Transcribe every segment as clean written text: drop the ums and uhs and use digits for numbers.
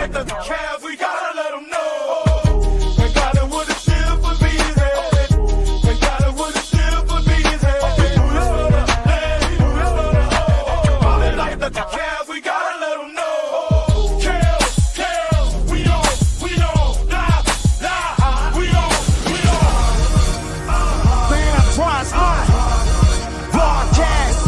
like the Kellz, we gotta let them know. They got it with a shield for bees head. They got it with a shield for bees head. We do this for the land, we do this for the hoe. Ballin' like the Kellz, we gotta let them know. Kellz, we on, lie, we on. The Antoine spot, broadcast.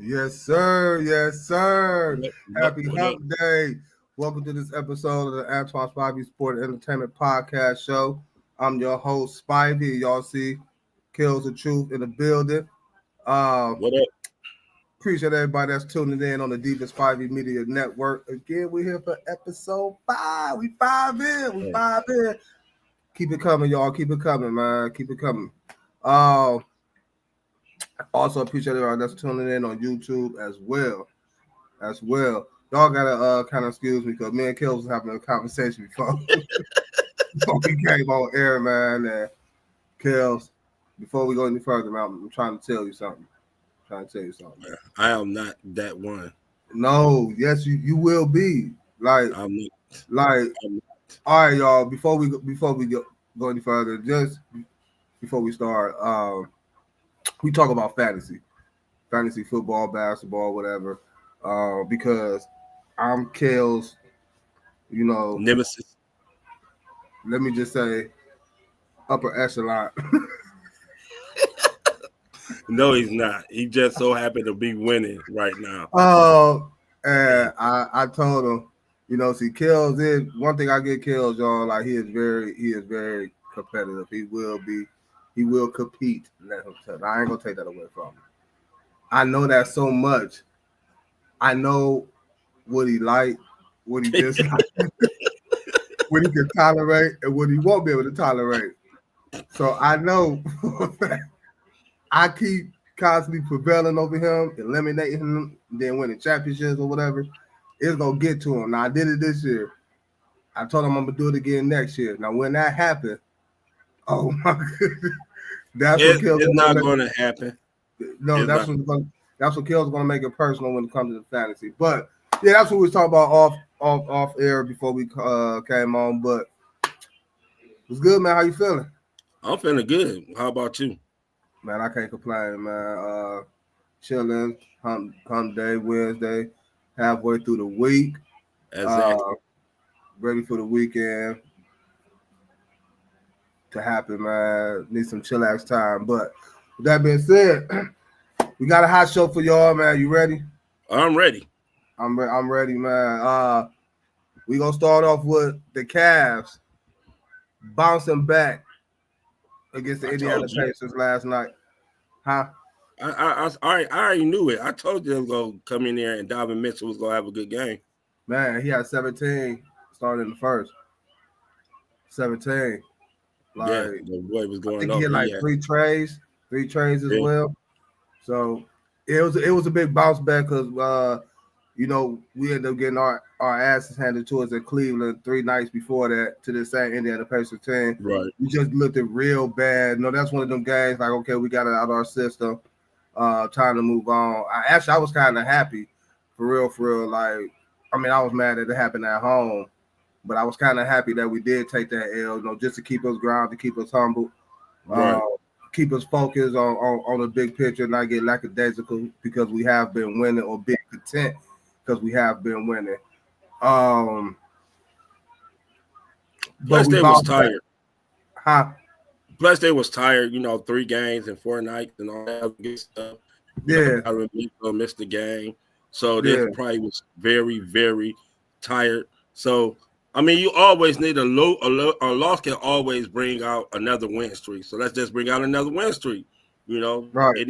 Yes, sir. Yes, sir. Happy Hump Day. Welcome to this episode of the Antoine Spivey Sport Entertainment Podcast Show. I'm your host, Spivey. Y'all see Kellz the Truth in the building. What up? Appreciate everybody that's tuning in on the Diva Spivey Media Network. Again, we're here for episode 5. We 5 in. Keep it coming, y'all. Keep it coming, man. Keep it coming. Also appreciate everybody that's tuning in on YouTube as well. Y'all gotta kind of excuse me because me and Kellz was having a conversation before we came on air, man. And Kellz, before we go any further, man, I'm trying to tell you something. I am not that one. No, yes, you will be. Like, I'm all right, y'all. Before we go any further, just before we start, we talk about fantasy football, basketball, whatever. Because I'm Kellz, nemesis. Let me just say, upper echelon. No, he's not. He just so happened to be winning right now. Oh, and I told him, see, Kellz is one thing I get Kellz, y'all. Like he is very competitive. He will compete. Let him tell. I ain't gonna take that away from him. I know that so much. I know what he like, what he dislike, what he can tolerate, and what he won't be able to tolerate. So I know I keep constantly prevailing over him, eliminating him, then winning championships or whatever. It's gonna get to him. Now I did it this year. I told him I'm gonna do it again next year. Now when that happened, oh my goodness, It's not going to happen. No, that's what Kellz is gonna make it personal when it comes to the fantasy. But yeah, that's what we was talking about off air before we came on. But it's good, man. How you feeling? I'm feeling good. How about you? Man, I can't complain, man. Chilling, hump day, Wednesday, halfway through the week. Exactly. Ready for the weekend to happen, man. Need some chillax time. But with that being said, we got a hot show for y'all, man. You ready? I'm ready. I'm ready, man. We gonna start off with the Cavs bouncing back against the Indiana Pacers last night. Huh? I already knew it. I told you they was gonna come in there and Donovan Mitchell was gonna have a good game. Man, he had 17 starting in the first. 17. Like, yeah, the boy was going I think up. he had like three trays as well. So it was a big bounce back because we ended up getting our asses handed to us in Cleveland 3 nights before that to the same Indiana Pacers team. Right. We just looked at real bad. No, that's one of them games like, okay, we got it out of our system. Time to move on. I was kind of happy for real. Like, I mean, I was mad that it happened at home, but I was kind of happy that we did take that L, just to keep us grounded, to keep us humble, right. Keep us focused on the big picture, not get lackadaisical because we have been winning, or be content because we have been winning. Plus they was tired. Huh? Plus they was tired, 3 games and 4 nights and all that good stuff. Yeah. I missed the game. So they probably was very, very tired. So I mean, you always need a loss can always bring out another win streak. So let's just bring out another win streak. Right.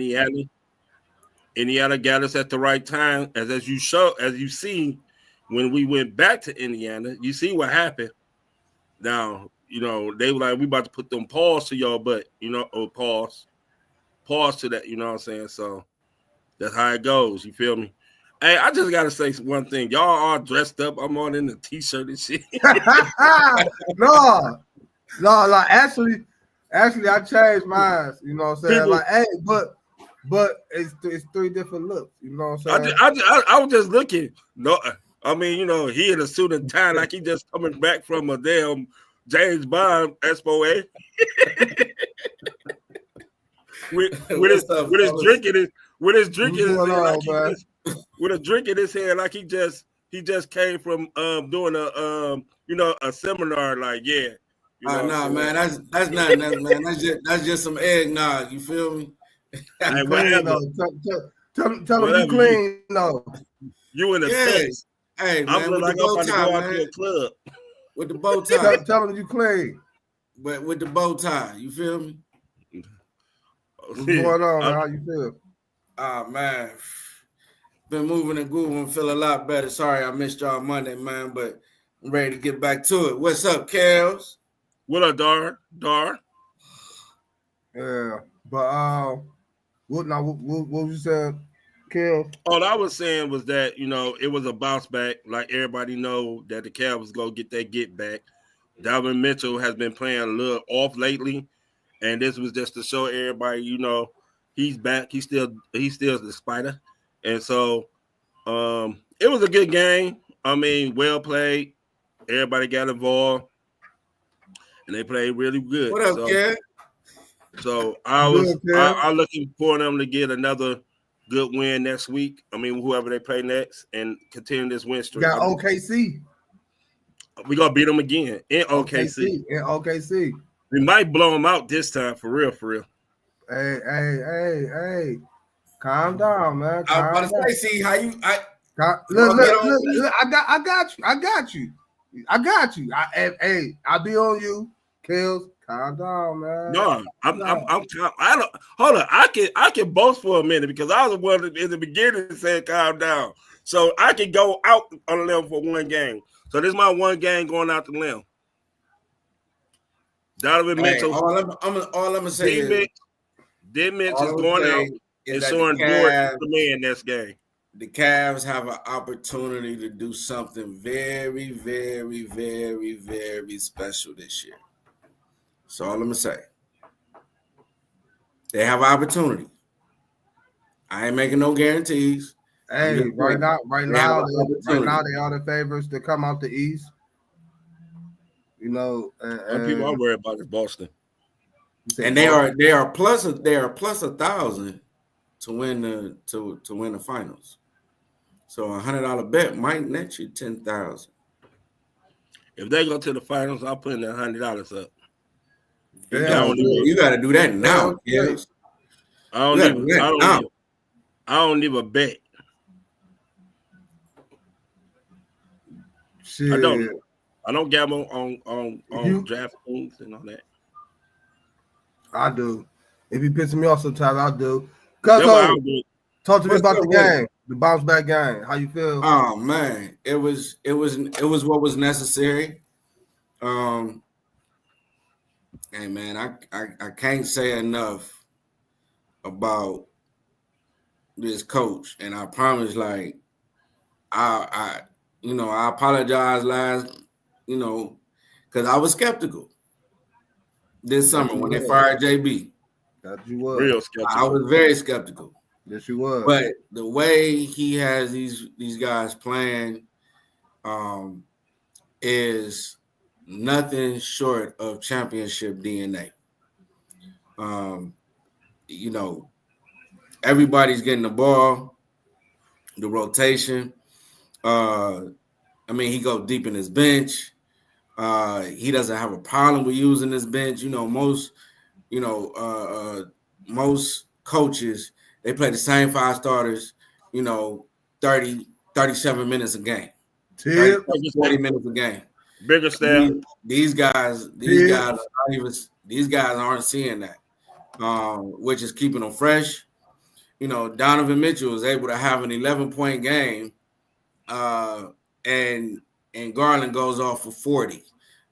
Indiana got us at the right time. As you see, when we went back to Indiana, you see what happened. Now, they were like, we about to put them paws to y'all, but pause to that. You know what I'm saying? So that's how it goes. You feel me? Hey, I just gotta say one thing. Y'all all dressed up. I'm on in the t-shirt and shit. No. Like actually, Actually, I changed mine. You know what I'm saying? People, Like, hey, but it's 3 different looks. You know what I'm saying? I was just looking. No, I mean, he in a suit and tie like he just coming back from a damn James Bond expo, eh? with his drink in his with his drink in his hand, like he just with a drink in his hand, like he just came from doing a seminar. Like, yeah. Nah, man, that's not nothing, man. That's just some eggnog. You feel me? Hey, Clean, though. Tell him you clean, though. You in the text. Hey, man, I'm like I'm about to go out to a club with the bow tie. Tell him you clean. But with the bow tie, you feel me? What's going on, man? How you feel? Man, been moving and grooving, feel a lot better. Sorry I missed y'all Monday, man, but I'm ready to get back to it. What's up, Kellz? What up, Dar? Yeah, but what you said, Kellz? All I was saying was that it was a bounce back. Like everybody know that the Cavs was gonna get that get back. Dalvin Mitchell has been playing a little off lately, and this was just to show everybody, he's back. He's still the Spider, and so it was a good game. I mean, well played. Everybody got involved, and they played really good. What up, Kev? So I'm looking for them to get another good win next week. I mean, whoever they play next, and continue this win streak. Got OKC. We're gonna beat them again in OKC. In OKC. We might blow them out this time, for real. Hey. Calm down, man. I was about to say, see how you look, I got you. I'll be on you, Kellz. Calm down, man. No, I don't hold on. I can boast for a minute because I was the one in the beginning saying calm down. So I can go out on a limb for one game. So this is my one game going out the limb. Donovan Mitchell. All I'm gonna say is Mitch is going out and showing George the man next game. The Cavs have an opportunity to do something very, very, very, very special this year. That's all I'm gonna say. They have an opportunity. I ain't making no guarantees. Hey, right now, they are the favorites to come out the East. People are worried about is Boston, and they are plus 1,000 to win the finals. So $100 bet might net you 10,000. If they go to the finals, I'll put in that $100 up. You got to do that now. Yes. I don't even bet. Shit. I don't gamble on DraftKings and all that. I do. If you pissing me off sometimes, I do. Talk to me about the game, the bounce back game. How you feel? Oh man, it was what was necessary. Hey man, I can't say enough about this coach, and I promise, like I apologize last, because I was skeptical this summer when they fired JB. That you was real skeptical. I was very skeptical. Yes, you was. But the way he has these guys playing, is nothing short of championship DNA. Everybody's getting the ball, the rotation. He goes deep in his bench. He doesn't have a problem with using his bench. Most coaches, they play the same 5 starters, 30, 37 minutes a game. 40 minutes a game. Bigger staff. These guys aren't seeing that, which is keeping them fresh. Donovan Mitchell was able to have an 11-point game, and Garland goes off for 40.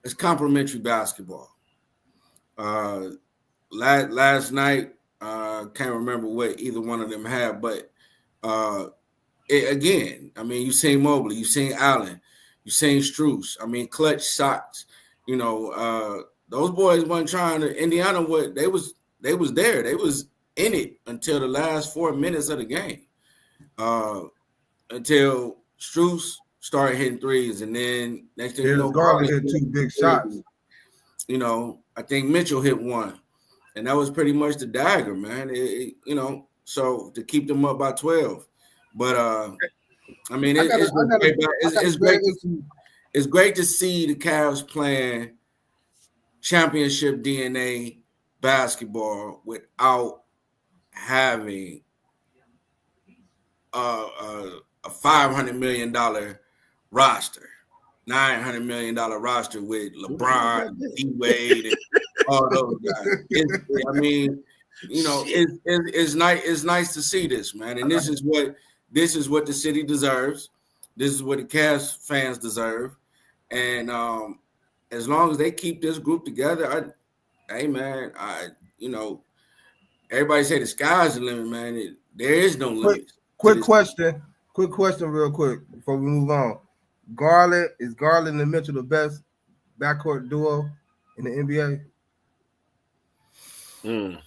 It's complimentary basketball. Last night, can't remember what either one of them had, but you've seen Mobley, you've seen Allen, you've seen Strus. Clutch shots. those boys weren't trying to. Indiana, they was there. They was in it until the last 4 minutes of the game. Until Strus started hitting threes, and then next thing you know, Garland hit 2 big shots. You know, I think Mitchell hit 1, and that was pretty much the dagger, man. You know, so to keep them up by 12, but I mean, it's great. It's great to see the Cavs playing championship DNA basketball without having a $500 million roster, $900 million roster with LeBron, D-Wade, and all those guys. I mean, you know, it's nice. It's nice to see this, man. And this is what the city deserves. This is what the Cavs fans deserve. And as long as they keep this group together, you know, everybody say the sky's the limit, man. There is no limit. Quick question real quick before we move on. Is Garland and Mitchell the best backcourt duo in the NBA?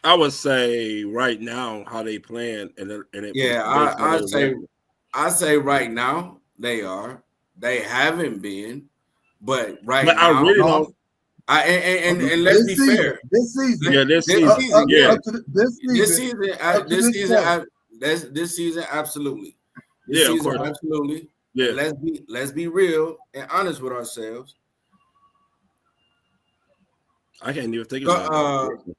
I would say right now how they playing, I say right now they are. They haven't been, but now I really don't. And let's be fair. This season, absolutely. Of course. Absolutely. Yeah. Let's be real and honest with ourselves. I can't even think about it.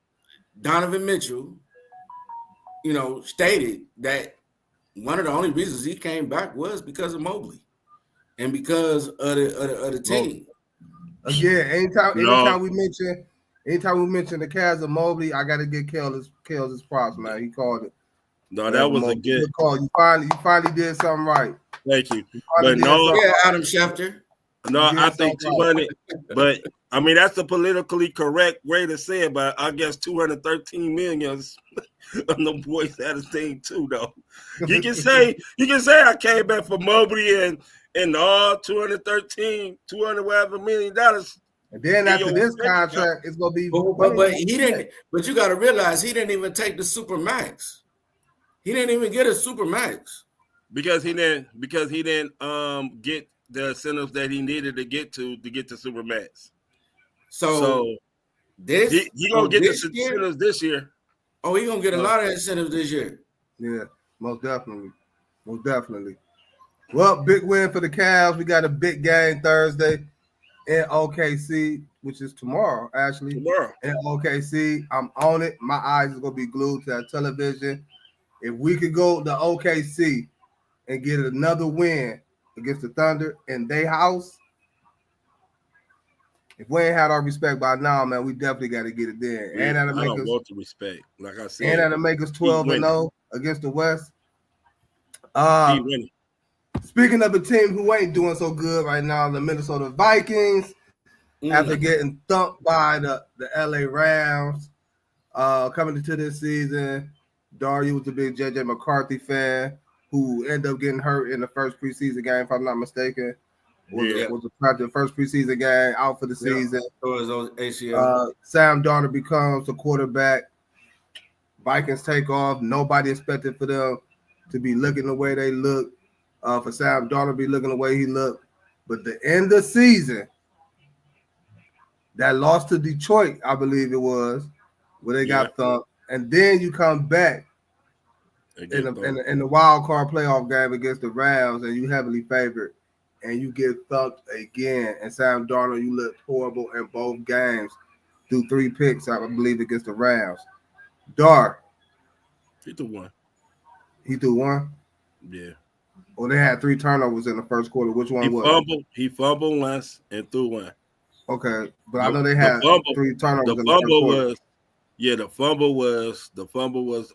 Donovan Mitchell, you know, stated that one of the only reasons he came back was because of Mobley and because of the team. Again, anytime we mention the Cavs of Mobley, I got to get Kell's props, man. He called it. No, that was a good call. You finally did something right. Thank you. But Adam Schefter. No, I think 200. But I mean, that's the politically correct way to say it. But I guess 213 million on the boys had a thing too, though. You can say I came back for Mobley and all 213, 200 whatever $million. And then after this contract, it's gonna be. But he didn't. But you got to realize he didn't even take the super max. He didn't even get a super max because he didn't get the incentives that he needed to get to super max. So this he gonna get the incentives this year. Oh, he gonna get a lot of incentives this year. Yeah, most definitely. Well, big win for the Cavs. We got a big game Thursday in OKC, which is tomorrow, actually. In OKC, I'm on it. My eyes are gonna be glued to that television. If we could go to OKC and get another win against the Thunder in their house, if we ain't had our respect by now, man, we definitely got to get it there. Yeah, and that'll make us want to respect, like I said. And that'll make us 12-0 against the West. Speaking of a team who ain't doing so good right now, the Minnesota Vikings, after getting thumped by the LA Rams, coming into this season. Dario was a big JJ McCarthy fan who ended up getting hurt in the first preseason game, if I'm not mistaken. Was the first preseason game out for the season. Sam Darnold becomes the quarterback. Vikings take off. Nobody expected for them to be looking the way they look. For Sam Darnold to be looking the way he looked. But the end of the season, that loss to Detroit, I believe it was, where they got thumped. And then you come back in the wild card playoff game against the Rams, and you heavily favored, and you get thumped again. And Sam Darnold, you looked horrible in both games through 3 picks, I believe, against the Rams. He threw 1. He threw 1? Yeah. Well, they had 3 turnovers in the first quarter. Which one was it? He fumbled once and threw 1. Okay, but I know they had 3 turnovers. The fumble was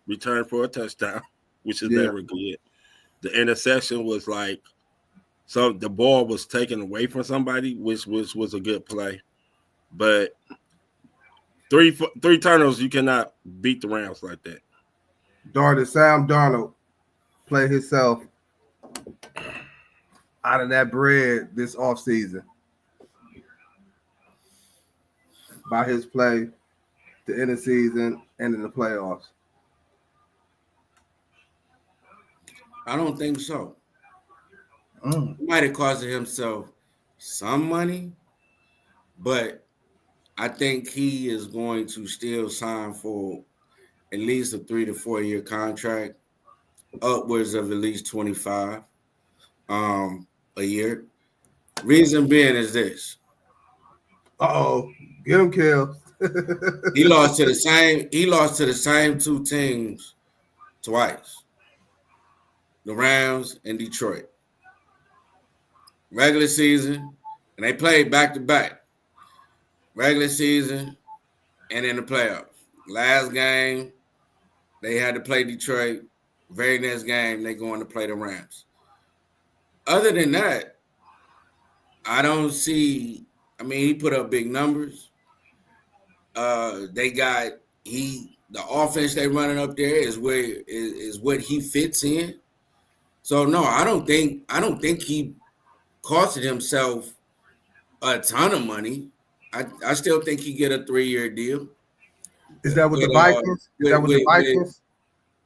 returned for a touchdown, which is never good. The interception was like the ball was taken away from somebody, which was a good play. But 3 turnovers, you cannot beat the Rams like that. Did Sam Darnold play himself out of that bread this offseason? by his play to end the season and in the playoffs? I don't think so. Mm. He might have cost himself some money, but I think he is going to still sign for at least a 3 to 4 year contract, upwards of at least 25 a year. Reason being is this. Get him, Kellz. He lost to the same two teams twice. The Rams and Detroit. Regular season, and they played back to back. Regular season and in the playoffs. Last game, they had to play Detroit. Very next game, they going to play the Rams. Other than that, I don't see. I mean, he put up big numbers. The offense they running up there is what he fits in. So no, I don't think he costed himself a ton of money. I still think he get a 3-year deal. Is that with the Vikings? Is that with the Vikings?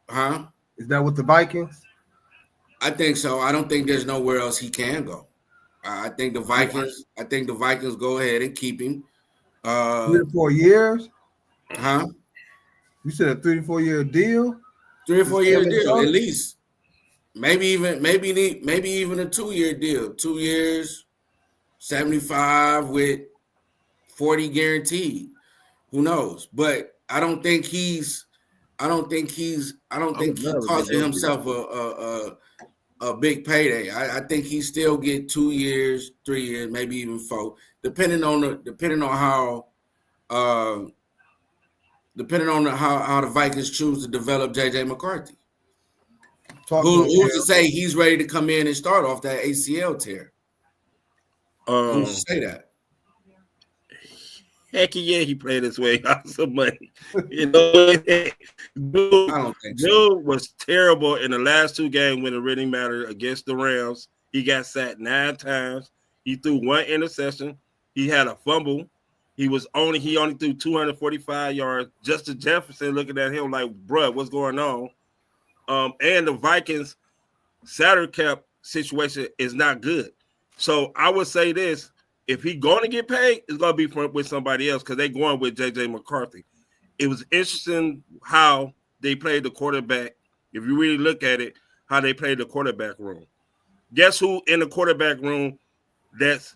Huh? Is that with the Vikings? I think so. I don't think there's nowhere else he can go. I think the Vikings go ahead and keep him. 3 to 4 years? Huh? You said a 3 to 4 year deal? 3 or 4 year deal, at least. Maybe even a 2-year deal. 2 years, 75 with 40 guaranteed. Who knows? But I don't think he costing himself a big payday. I think he still get 2 years, 3 years, maybe even 4, depending on how the Vikings choose to develop JJ McCarthy. Who's to say he's ready to come in and start off that ACL tear? Who's to say that? Heck yeah, he played his way out some money. You know, I don't think so. Dude was terrible in the last 2 games when it really mattered against the Rams. He got sacked 9 times. He threw 1 interception. He had a fumble. He only threw 245 yards. Justin Jefferson looking at him like, bruh, what's going on? And the Vikings salary cap situation is not good. So I would say this. If he's going to get paid, it's going to be with somebody else because they're going with J.J. McCarthy. It was interesting how they played the quarterback. If you really look at it, how they played the quarterback room. Guess who in the quarterback room that's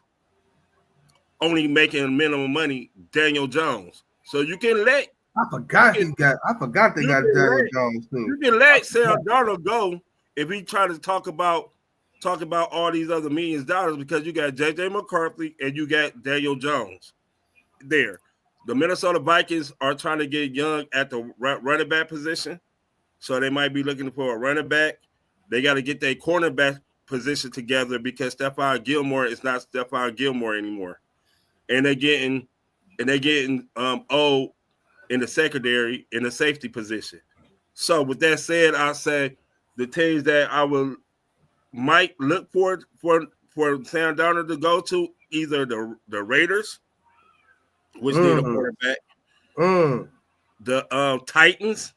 only making minimum money? Daniel Jones. So you can let. I forgot they got Daniel Jones too. You can let Sam Darnold go if he try to talk about all these other millions of dollars because you got J.J. McCarthy and you got Daniel Jones there. The Minnesota Vikings are trying to get young at the running back position, so they might be looking for a running back. They got to get their cornerback position together because Stephon Gilmore is not Stephon Gilmore anymore, and they're getting old in the secondary in the safety position. So with that said, I say the teams that I might look for Sam Darnold to go to either the Raiders, which need a quarterback, the Titans,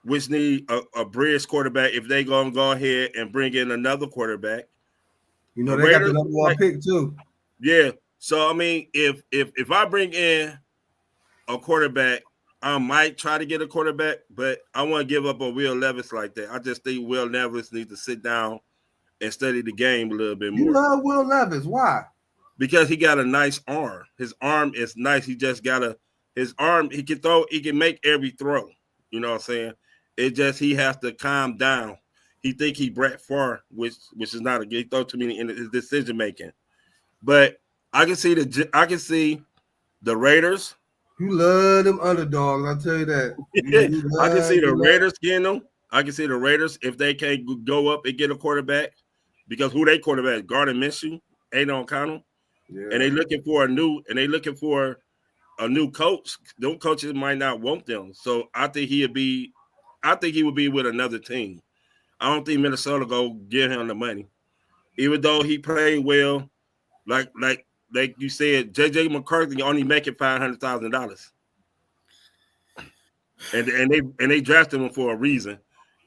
which need a bridge quarterback if they gonna go ahead and bring in another quarterback. You know, they got the number 1 pick too. Yeah. So I mean, if I bring in a quarterback, I might try to get a quarterback, but I want to give up on Will Levis like that. I just think Will Levis needs to sit down and study the game a little bit more. You love Will Levis. Why? Because he got a nice arm. His arm is nice. He just got his arm. He can throw. He can make every throw. You know what I'm saying? It just he has to calm down. He think he Brett Favre, which is not a good throw to me in his decision making. But I can see the Raiders. You love them underdogs. I tell you that. I can see the Raiders getting them. I can see the Raiders if they can't go up and get a quarterback because who they quarterback? Gardner Minshew, Aiden O'Connell, and they looking for a new coach. Those coaches might not want them, so I think he would be with another team. I don't think Minnesota go give him the money, even though he played well. Like like you said, JJ McCarthy only making $500,000, and they drafted him for a reason,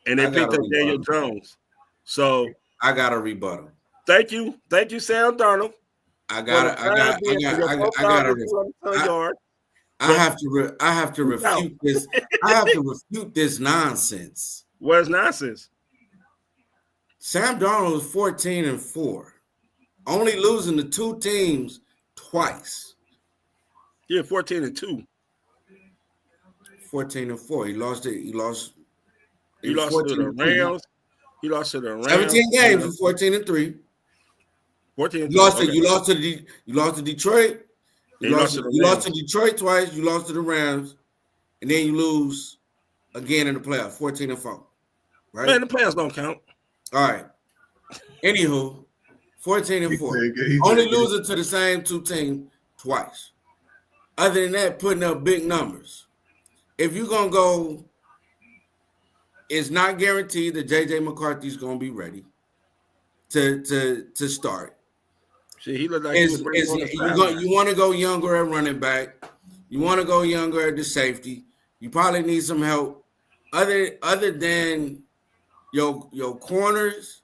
and they picked up Daniel Jones. So I got a rebuttal. Thank you, Sam Darnold. I have to refute this. I have to refute this nonsense. Where's nonsense? Sam Darnold is 14-4, only losing to 2 teams twice. Yeah, 14-2. 14-4. He lost it. He lost to the Rams. He lost to the Rams. 17 games with 14-3. 14. You lost to Detroit. You lost to Detroit twice. You lost to the Rams, and then you lose again in the playoffs. 14-4. Right? Man, the playoffs don't count. All right. Anywho, 14-4. Only losing to the same 2 teams twice. Other than that, putting up big numbers. If you're gonna go, it's not guaranteed that JJ McCarthy's gonna be ready to start. See, he looked like you want to go younger at running back. You want to go younger at the safety. You probably need some help. Other than your corners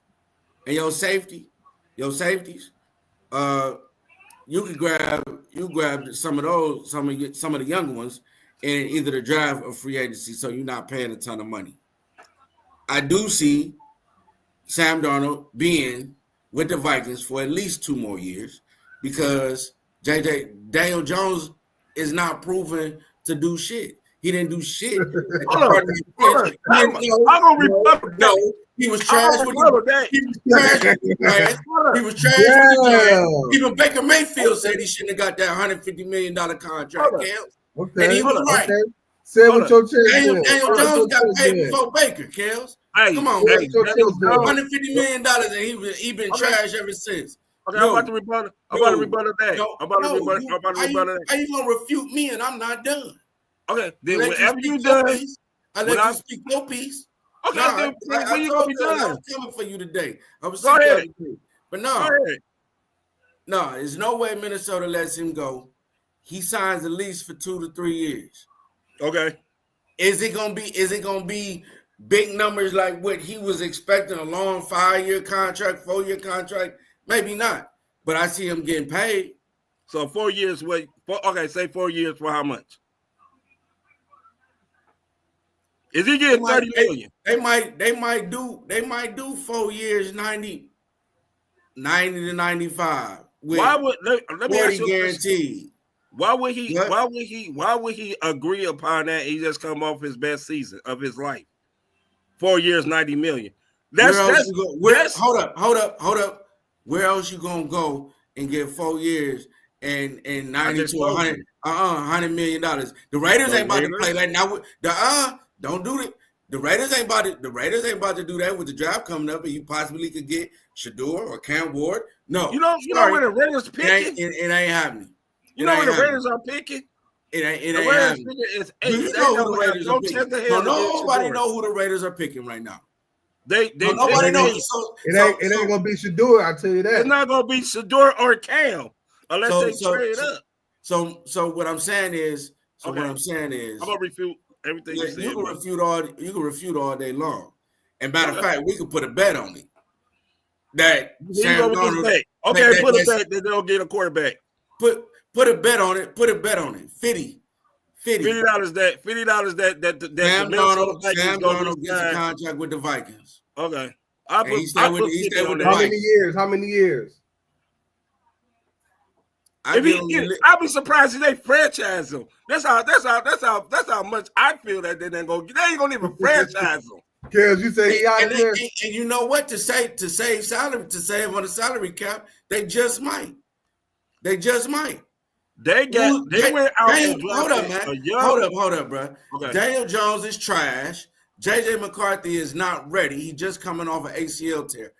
and your safeties. You grab some of the younger ones in either the draft or free agency, so you're not paying a ton of money. I do see Sam Darnold being with the Vikings for at least 2 more years because Daniel Jones is not proven to do shit. He didn't do shit. I'm gonna rebuttal that. He was trash with the He was trash with the Giants. Even Baker Mayfield said he shouldn't have got that $150 million contract, Kellz. Okay. And he was right. Okay. Say what your chest Daniel Jones got paid before Baker, Kellz. Hey, come on, hey, $150 million, and he been trash ever since. Okay, I'm about to rebuttal. I'm about to rebuttal that. How you gonna refute me and I'm not done? Okay, then whenever you done, I let you speak your piece. Okay, then when you gonna be done? I was coming for you today. I was go ahead. But no, there's no way Minnesota lets him go. He signs at least for 2 to 3 years. Okay. Is it gonna be big numbers like what he was expecting? A long 5-year contract, 4-year contract? Maybe not. But I see him getting paid. So 4 years. Say 4 years for how much? Is he getting $30 million? They might do 4 years, 90 to 95. Why would let me ask you guaranteed? Why would he agree upon that? He just come off his best season of his life. 4 years, $90 million. Hold up. Where else you gonna go and get 4 years and 90 to 100 $100 million? The Raiders ain't about to play like now. Don't do it. The Raiders ain't about to do that with the draft coming up, and you possibly could get Shador or Cam Ward. No, you know where the Raiders picking. It ain't happening. You know where the Raiders are picking. It ain't happening. You know who the Raiders are picking. Nobody know who the Raiders are picking right now. Nobody knows. It ain't gonna be Shador. I tell you that. It's not gonna be Shador or Cam unless they trade up. So what I'm saying is. I'm gonna refute everything you said. You can refute all day long. And matter of fact, we could put a bet on it. That Sam Darnold. Okay, put a bet that they'll get a quarterback. Put a bet on it. Put a bet on it. $50. $50 that Sam Darnold gets a contract with the Vikings. Okay. How many years? I'd be surprised if they franchise him. That's how much I feel that they ain't gonna even franchise him. Kellz, you say he out of there. And you know what? To save salary, to save on the salary cap, they just might. They went out. Hold up, bro. Okay. Daniel Jones is trash. JJ McCarthy is not ready. He just coming off an ACL tear.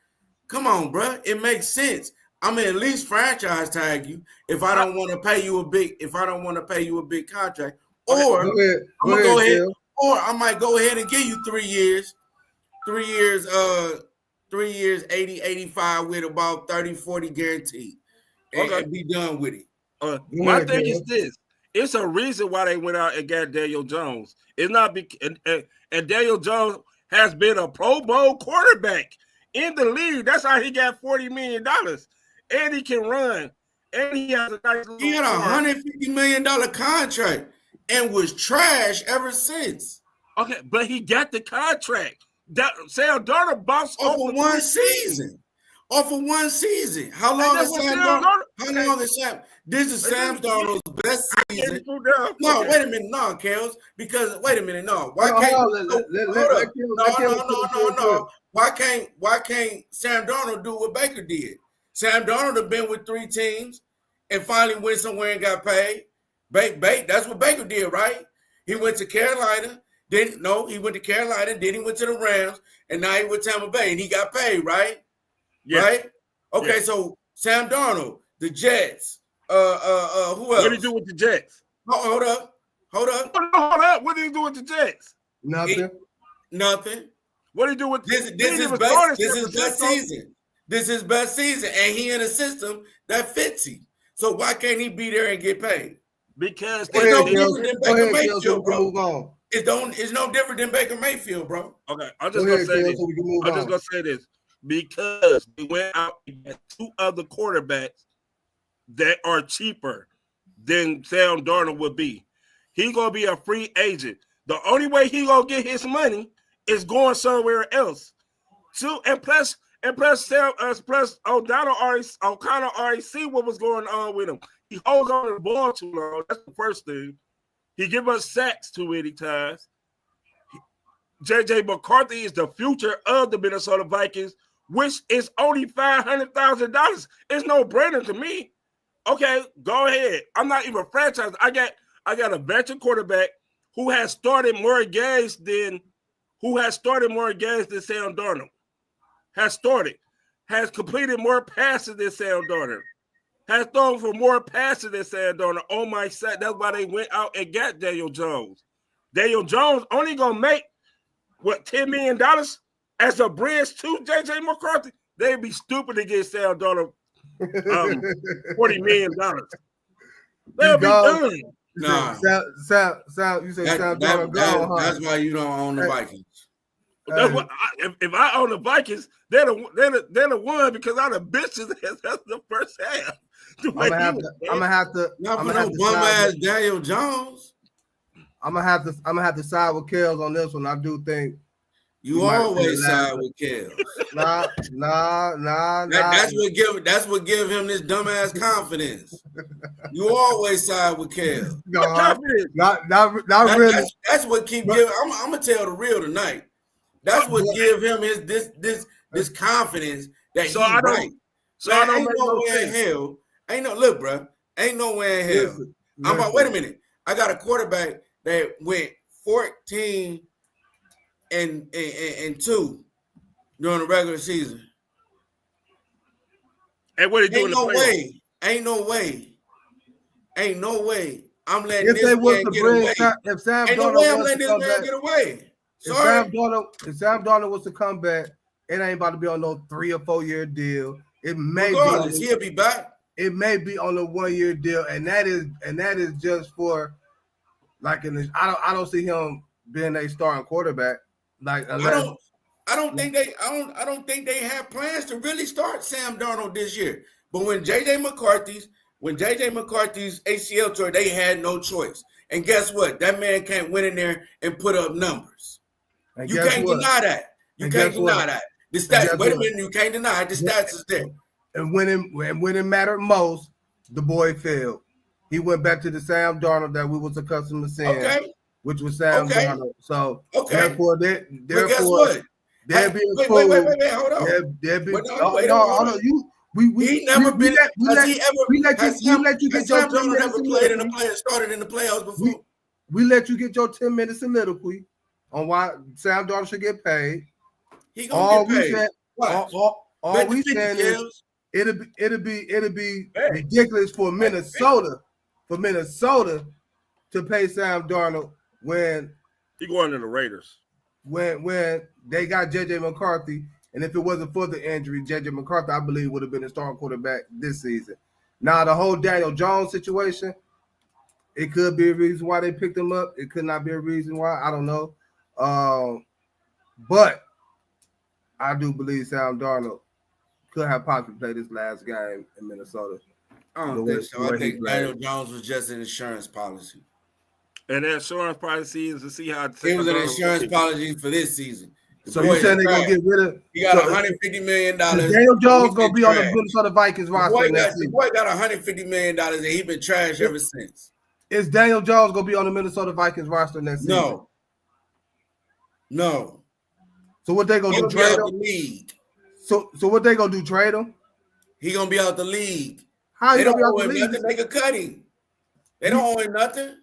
Come on, bro. It makes sense. I'm gonna at least franchise tag you if I don't want to pay you a big contract. Or I might go ahead and give you 3 years. 3 years, 3 years, 80, 85 with about 30, 40 guaranteed. and be done with it. My thing is this. It's a reason why they went out and got Daniel Jones. It's not and Daniel Jones has been a Pro Bowl quarterback in the league. That's how he got $40 million. And he can run. And he has a nice little He had a $150 million contract and was trash ever since. Okay, but he got the contract. Sam Darnold bounced off of one season. Off of one season. How long is Sam Darnold? How long is Sam? This is Sam Darnold's best season. No, wait a minute, no, Kellz. Because wait a minute, no. Why can't? No. Why can't Sam Darnold do what Baker did? Sam Darnold have been with 3 teams and finally went somewhere and got paid. That's what Baker did, right? He went to Carolina. He went to Carolina. Then he went to the Rams, and now he with Tampa Bay, and he got paid, right? Yes. Right? Okay, yes. So Sam Darnold, the Jets. Who else? What did he do with the Jets? Hold up. Hold up. What did he do with the Jets? Nothing. What did he do with this? This is best season. This is his best season, and he in a system that fits him. So why can't he be there and get paid? Because it's no different than Baker Mayfield, bro. It's no different than Baker Mayfield, bro. Okay, I'm just gonna say this because they went out and got 2 other quarterbacks that are cheaper than Sam Darnold would be. He gonna be a free agent. The only way he gonna get his money is going somewhere else. Plus O'Connor already see what was going on with him. He holds on to the ball too long. That's the first thing. He give us sacks too many times. J.J. McCarthy is the future of the Minnesota Vikings, which is only $500,000. It's no brainer to me. Okay, go ahead. I'm not even franchised. I got a veteran quarterback who has started more games than Sam Darnold. Has completed more passes than Sam Darnold. Has thrown for more passes than Sam Darnold on my side. That's why they went out and got Daniel Jones. Daniel Jones only gonna make $10 million as a bridge to J.J. McCarthy. They'd be stupid to get Sam Darnold $40 million. They'll be done. Nah, you say Sam Darnold gone. That's why you don't own the Vikings. That's what if I own the Vikings, they're the one because I'm the bitches. That's the first half. I'm gonna have to. Not for no bum ass Daniel Jones. I'm gonna have to side with Kellz on this one. I do think you always side with Kellz. Nah. That's what give him this dumbass confidence. You always side with Kellz. Not really. That's what keep giving. I'm gonna tell the real tonight. That's what give him this confidence that he's right. So I don't know where in hell. Look, bro. Ain't nowhere in hell. I'm about. Wait a minute. I got a quarterback that went 14 and 2 during the regular season. And what he doing? Ain't no way. I'm letting this man get away. If Sam ain't no way I'm letting this man get away. Sorry. If Sam Darnold was to come back, it ain't about to be on no 3 or 4 year deal. It may he'll be back. It may be on a 1 year deal, and that is just for like I don't see him being a starting quarterback. Like I don't think they have plans to really start Sam Darnold this year. But when JJ McCarthy's ACL tour, they had no choice. And guess what? That man can't win in there and put up numbers. You can't deny that. You can't deny that. The stats. Wait a minute. You can't deny it. The stats is there. And when it mattered most, the boy failed. He went back to the Sam Darnold that we was accustomed to seeing, which was Sam Darnold. So therefore, guess what? There'd be a wait, hold on. There'd be hold on. We let you get your 10 minutes. Never played in the play started in the playoffs before. We let you get your 10 minutes soliloquy on why Sam Darnold should get paid. He gonna get paid. All we said is it'll be ridiculous for Minnesota to pay Sam Darnold when he going to the Raiders. When they got JJ McCarthy, and if it wasn't for the injury, JJ McCarthy, I believe, would have been a starting quarterback this season. Now the whole Daniel Jones situation, it could be a reason why they picked him up. It could not be a reason why. I don't know. But I do believe Sam Darnold could have possibly played this last game in Minnesota. I don't think so. I think Daniel Jones was just an insurance policy. And the insurance policy is to see how it was an insurance policy for this season. So you saying they're gonna get rid of? He got $150 million. Daniel Jones gonna be on the Minnesota Vikings roster next season. The boy got $150 million and he been trash ever since. Is Daniel Jones gonna be on the Minnesota Vikings roster next season? No. So what they gonna do? Trade him? So what they gonna do? Trade him? He gonna be out the league. How they you don't gonna owe be out him the league? nothing. They could cut him. They don't owe him nothing.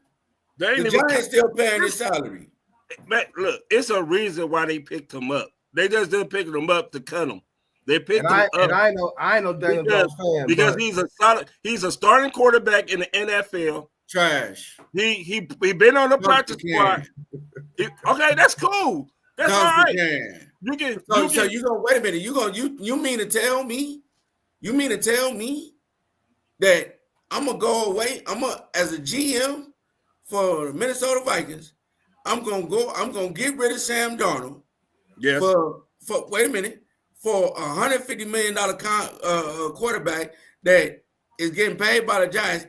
They The Giants still paying his salary. Man, look, it's a reason why they picked him up. They just didn't pick him up to cut him. They picked him up. And I know Daniel Jones fan because he's a starting quarterback in the NFL. Trash. He been on the practice squad. Okay, that's cool. That's all right. You can. So you gonna wait a minute? You mean to tell me? You mean to tell me that I'm gonna go away? As a GM for the Minnesota Vikings. I'm gonna get rid of Sam Darnold. Yes. For wait a minute, for $150 million quarterback that is getting paid by the Giants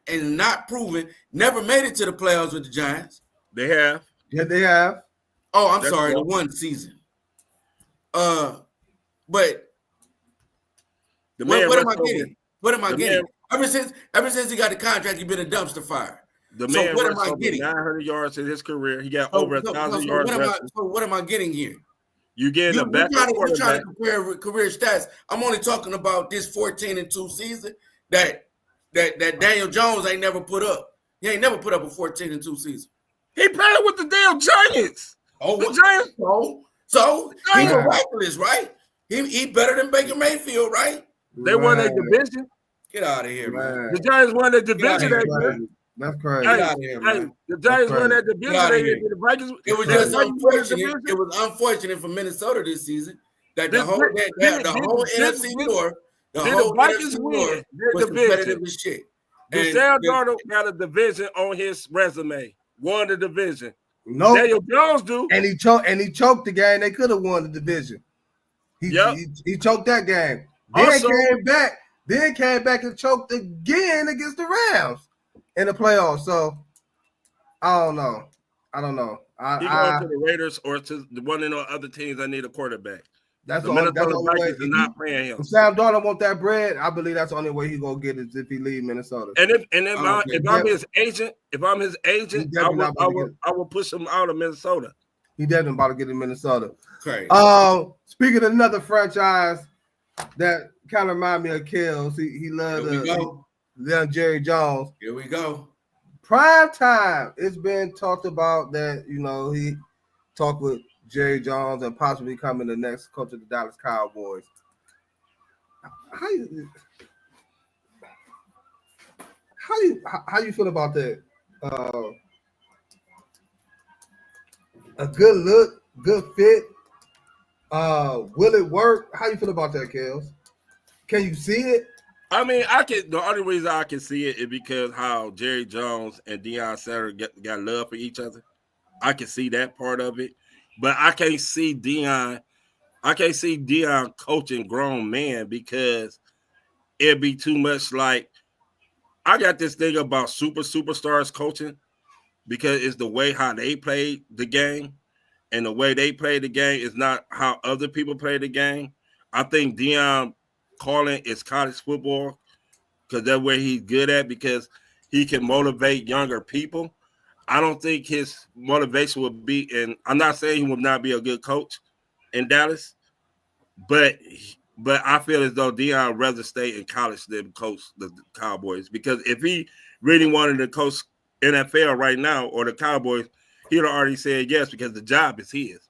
and not proven, never made it to the playoffs with the Giants. They have. Yeah, they have. Oh, I'm sorry, the one season. But what am I getting? What am I getting? Ever since he got the contract, he's been a dumpster fire. The man what am I getting? 900 yards in his career. He got over 1,000 yards. What am I getting here? You getting a backup quarterback. You're trying to compare career stats. I'm only talking about this 14-2 season that Daniel Jones ain't never put up. He ain't never put up a 14-2 season. He played with the damn Giants. Oh, the Giants. So he's miraculous, right? He better than Baker Mayfield, right? They won a division. Get out of here, man. The Giants won that division that year. That's crazy. Get out of here, man. The Giants won that division that year. The Vikings. It was just unfortunate. It was unfortunate for Minnesota this season that the whole NFC North, the Vikings win was competitive as shit. Sam Darnold got a division on his resume. Won the division. No, Daniel Jones do. And he choked the game. They could have won the division. He choked that game. Then came back and choked again against the Rams in the playoffs. So I don't know. He going to the Raiders or to one of the other teams that need a quarterback. That's the the Minnesota only way. Vikings is not paying him. If Sam Darnold want that bread, I believe that's the only way he gonna get it if he leave Minnesota. And if I'm his agent, I will push him out of Minnesota. He definitely about to get in Minnesota. Crazy. Speaking of another franchise that kind of remind me of Kellz, he loved Jerry Jones. Here we go. Prime time. It's been talked about that, he talked with Jerry Jones and possibly becoming the next coach of the Dallas Cowboys. How you feel about that? A good look, good fit. Will it work? How you feel about that, Kellz? Can you see it? I mean, the only reason I can see it is because how Jerry Jones and Deion Sanders got love for each other. I can see that part of it. But I can't see Deion coaching grown men because it'd be too much like I got this thing about superstars coaching because it's the way how they play the game, and the way they play the game is not how other people play the game. I think Deion calling is college football because that's where he's good at because he can motivate younger people. I don't think his motivation would be, and I'm not saying he would not be a good coach in Dallas, but I feel as though Deion would rather stay in college than coach the Cowboys because if he really wanted to coach NFL right now or the Cowboys, he'd already said yes because the job is his.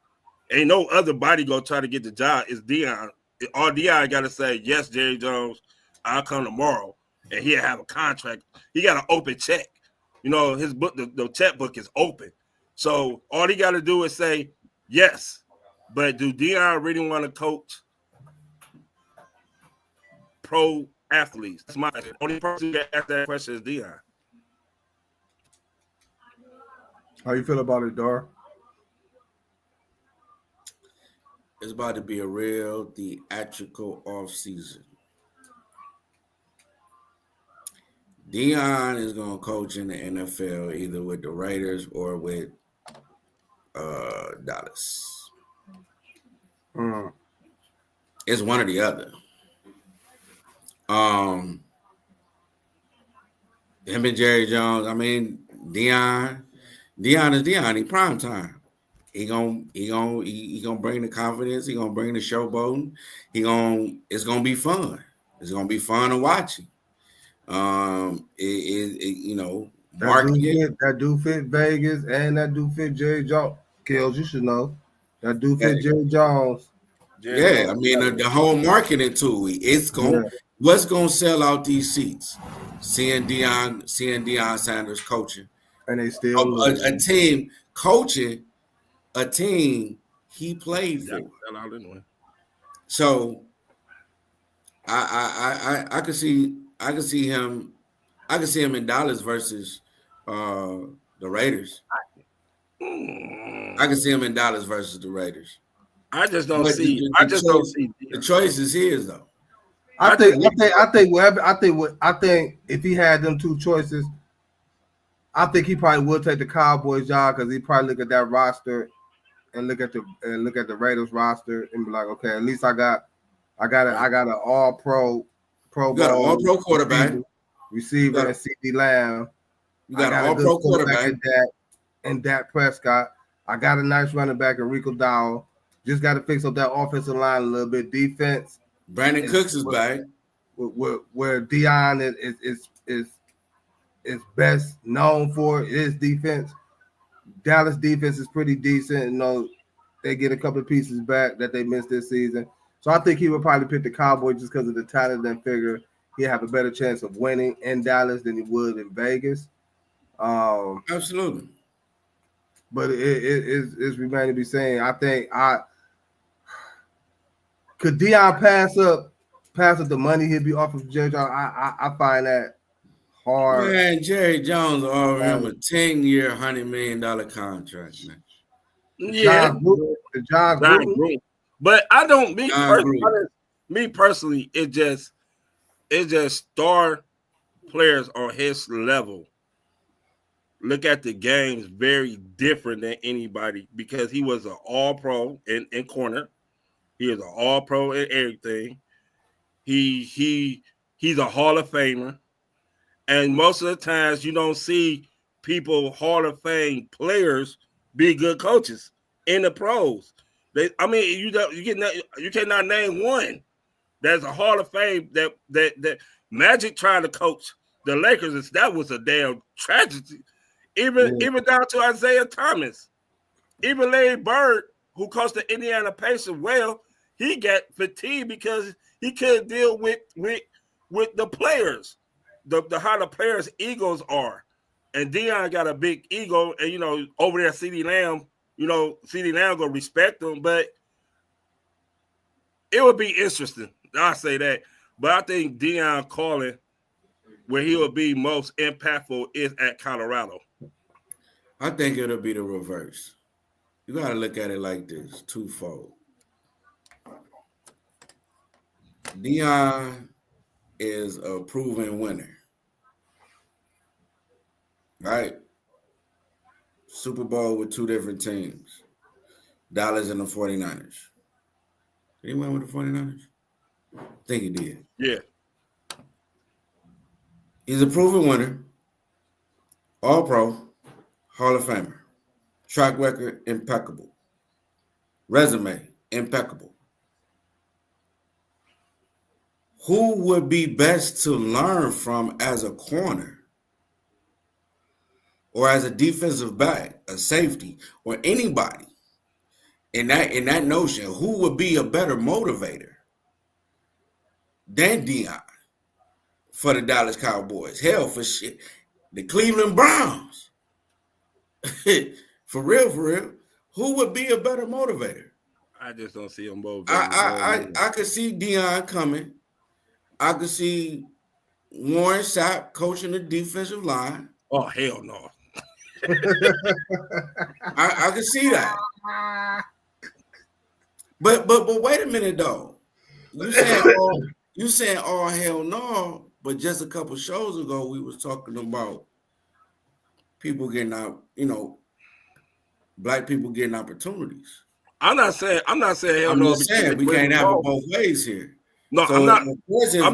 Ain't no other body gonna try to get the job. It's Deion. All Deion got to say, yes, Jerry Jones, I'll come tomorrow, and he'll have a contract. He got an open check. His book, the checkbook is open. So all he got to do is say yes. But do Deion really want to coach pro athletes. That's my only person that asked that question is Deion. How you feel about it, Dar? It's about to be a real theatrical offseason. Deion is going to coach in the NFL either with the Raiders or with Dallas. It's one or the other. Him and Jerry Jones. I mean, Deion is Deion. He prime time. He gonna bring the confidence. He gonna bring the showboating. It's gonna be fun. It's gonna be fun to watch him. That do fit Vegas, and that do fit Jerry Jones. Kellz, you should know that do fit Jerry Jones. Yeah, I mean the whole marketing tool. It's going. What's gonna sell out these seats? Seeing Deion Sanders coaching, and they still a team coaching a team he played for. So I could see him in Dallas versus the Raiders. I can see him in Dallas versus the Raiders. I just don't see. The choice is his though. I think if he had them two choices, I think he probably would take the Cowboys job because he probably look at that roster and look at the Raiders roster and be like, okay, at least I got an all pro you got an all pro quarterback, receiver, and CD Lamb. You got an all pro quarterback and Dak Prescott. I got a nice running back in Rico Dowell. Just got to fix up that offensive line a little bit. Defense. Brandon Cooks is back. Where Deion is best known for is defense. Dallas defense is pretty decent. You know, they get a couple of pieces back that they missed this season. So I think he would probably pick the Cowboys just because of the talent and figure he'd have a better chance of winning in Dallas than he would in Vegas. Absolutely. But it's remains to be seen. I think could Deion pass up the money he'd be offered for Jerry Jones. I find that hard. Man, Jerry Jones offered him a 10-year, $100 million contract, man. Yeah, John Gruden. But I don't me personally, it just star players on his level look at the games very different than anybody because he was an all-pro in corner. He is an all-pro in everything. He's a Hall of Famer. And most of the times you don't see people, Hall of Fame players, be good coaches in the pros. You cannot name one that's a Hall of Fame that Magic trying to coach the Lakers. That was a damn tragedy. Even down to Isaiah Thomas. Even Larry Bird, who coached the Indiana Pacers, he got fatigued because he couldn't deal with the players, how the players' egos are. And Deion got a big ego, and over there, CD Lamb gonna respect him, but it would be interesting. I'll say that. But I think Deion calling where he will be most impactful is at Colorado. I think it'll be the reverse. You got to look at it like this, twofold. Deion is a proven winner, right? Super Bowl with two different teams, Dallas and the 49ers. Did he win with the 49ers? I think he did. Yeah. He's a proven winner, all-pro, Hall of Famer. Track record, impeccable. Resume, impeccable. Who would be best to learn from as a corner or as a defensive back, a safety, or anybody in that notion? Who would be a better motivator than Deion for the Dallas Cowboys? Hell, for shit, the Cleveland Browns. For real. Who would be a better motivator? I just don't see them both. I could see Deion coming I could see Warren Sapp coaching the defensive line. Oh hell no! I could see that. But wait a minute though. You saying oh hell no, but just a couple shows ago we was talking about people getting out, black people getting opportunities. I'm not saying hell I'm no. just saying we can't have it both ways here. No, So I'm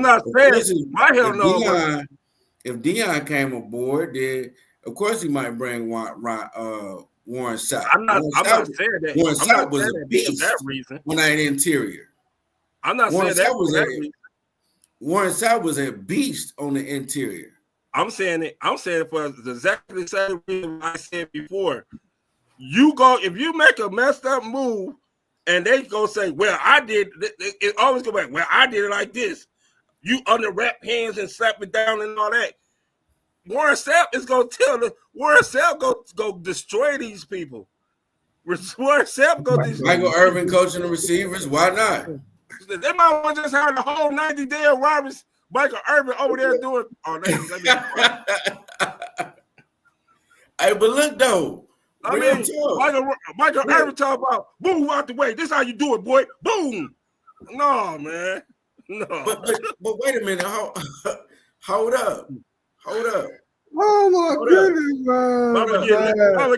not saying my hell no. If Deion came aboard, then of course he might bring Warren Sapp. I'm not saying that. Warren I'm not Sapp was saying a that beast for that reason. on that interior. I'm not Warren saying that Sapp for that reason. Warren Sapp was a beast on the interior. I'm saying it for exactly the same reason I said before. If you make a messed up move and they go say, well, I did it always go back, well, I did it like this. You underwrap hands and slap it down and all that. Warren Sapp is gonna Warren Sapp go destroy these people. Warren Sapp go destroy Michael Irvin coaching the receivers. Why not? They might want to just have the whole 90-day Roberts, Michael Irvin over there doing. Hey, but look though. Michael Irvin talk about move out the way. This is how you do it, boy. Boom. No, man. No. But wait a minute. Hold up. Oh my goodness, man! I'm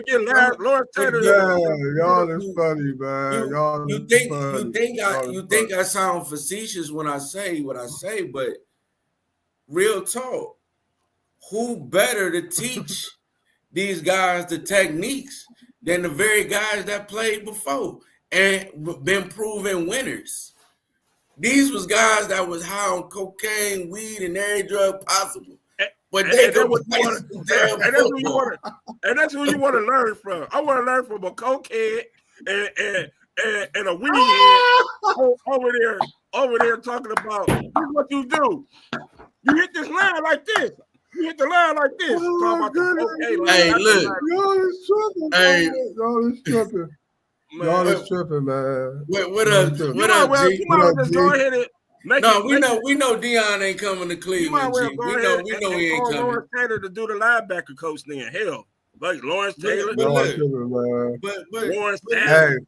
getting Lawrence Taylor. Y'all is funny, man. You think I sound facetious when I say what I say, but real talk, who better to teach these guys the techniques than the very guys that played before and been proven winners? These was guys that was high on cocaine, weed, and every drug possible. But that's who you want to learn from. I want to learn from a cokehead and a weed head over there talking about this is what you do. You hit this line like this. You hit the line like this. Oh my goodness. Hey, look. Y'all is tripping. Y'all is tripping, man. What up, G? You might just go ahead and we know Deion ain't coming to Cleveland. G. We know he ain't coming. Lawrence Taylor to do the linebacker coach then. Hell, like Lawrence Taylor. But Lawrence Taylor.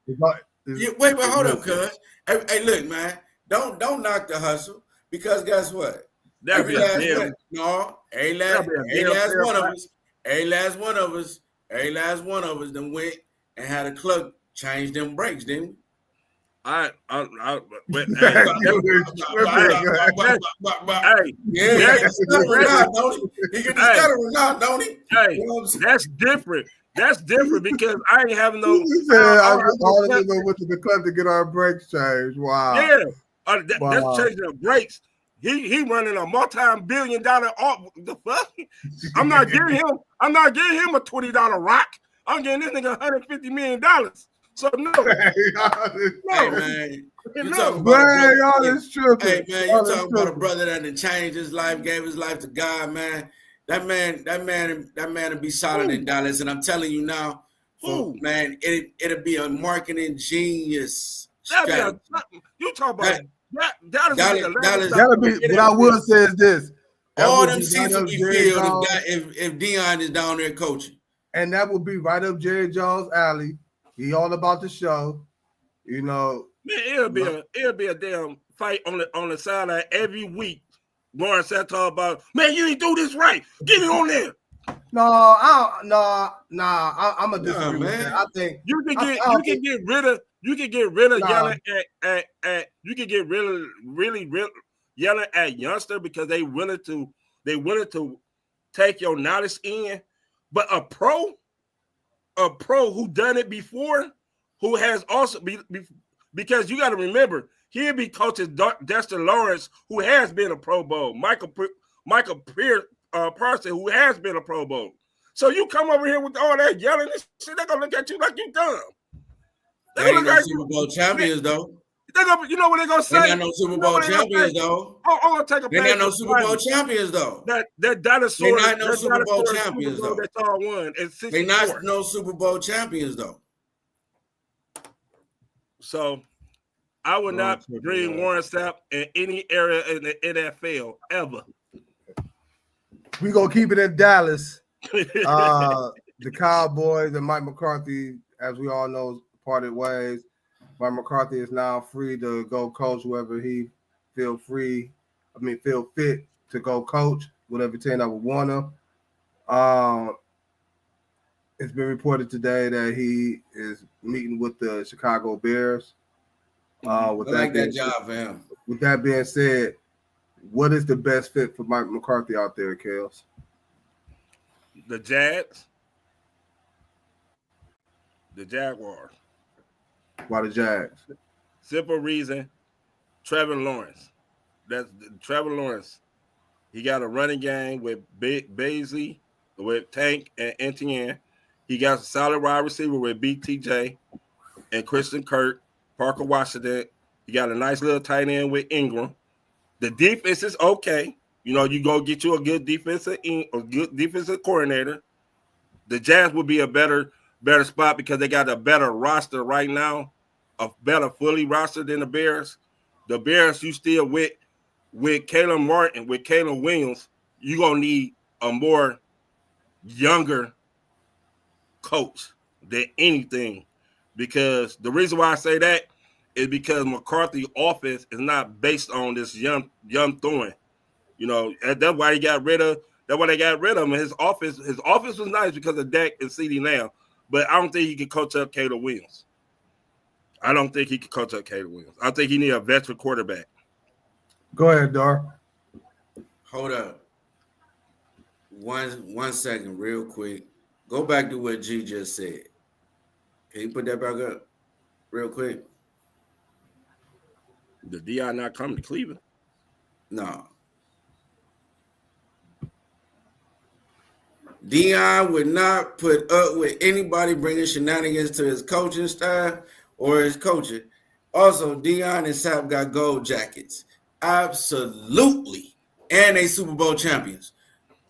Wait, but hold up, cuz. Hey, look, man. Don't knock the hustle because guess what? Every last one of us done went and had a club change them brakes, didn't we? That's different. That's different because I ain't having no. All of them went to the club to get our brakes changed. Wow. Yeah, that's changing the brakes. He running a multi-billion-dollar. The fuck? I'm not giving him a $20 rock. I'm getting this nigga $150 million. So no. Hey man, y'all is tripping. Hey man, you talking about a brother that done changed his life, gave his life to God, man. That man will be solid in Dallas, and I'm telling you now, man, it'll be a marketing genius. You talk about Dallas. That'll be. What I will say is this: all them seats will be filled if Deion is down there coaching, and that will be right up Jerry Jones' alley. He all about the show, Man, it'll be a damn fight on the sideline every week. Lawrence Sapp talk about, man, you ain't do this right. Get it on there. I'm a disagree with that. I think you can get rid of yelling at you can get really yelling at youngster because they willing to take your knowledge in, but a pro who done it before, who has also because you got to remember he'll be coaching Dexter Lawrence, who has been a Pro Bowl, Michael Parsons, who has been a Pro Bowl. So you come over here with all that yelling and shit, they're gonna look at you like you dumb. They ain't no Super Bowl champions though. You know what they're gonna say? They got no Super Bowl champions though. I'm gonna take a. They got no Super Bowl champions though. That dinosaur. They not no Super Bowl champions though. That's all won. They not no Super Bowl champions though. So, I would Oh, not tripping, bring man. Warren Sapp in any area in the NFL ever. We gonna keep it in Dallas. The Cowboys and Mike McCarthy, as we all know, parted ways. Mike McCarthy is now free to go coach whoever he feel fit to go coach, whatever team that would want him. It's been reported today that he is meeting with the Chicago Bears. I like that job for him. With that being said, what is the best fit for Mike McCarthy out there, Kellz? The Jags. The Jaguars. Why the Jags? Simple reason. Trevor Lawrence. That's Trevor Lawrence. He got a running game with Beasley, with Tank and Antoine. He got a solid wide receiver with BTJ and Christian Kirk, Parker Washington. He got a nice little tight end with Ingram. The defense is okay. You know, you go get you a good defensive coordinator. The Jazz would be a better spot because they got a better roster right now, a better fully roster than the Bears. The Bears, you still with Caleb Martin, with Caleb Williams, you're going to need a more younger coach than anything. Because the reason why I say that is because McCarthy's offense is not based on this young throwing. You know, that's why he got rid of. That's why they got rid of him. His offense was nice because of Dak and CeeDee Lamb, but I don't think he can coach up Caleb Williams. I don't think he can coach up Caleb Williams. I think he need a veteran quarterback. Go ahead, Dar. Hold up. One second, real quick. Go back to what G just said. Can you put that back up real quick? The DI not coming to Cleveland. No. Dion would not put up with anybody bringing shenanigans to his coaching staff or his coaching. Also, Dion and Sapp got gold jackets. Absolutely. And they Super Bowl champions.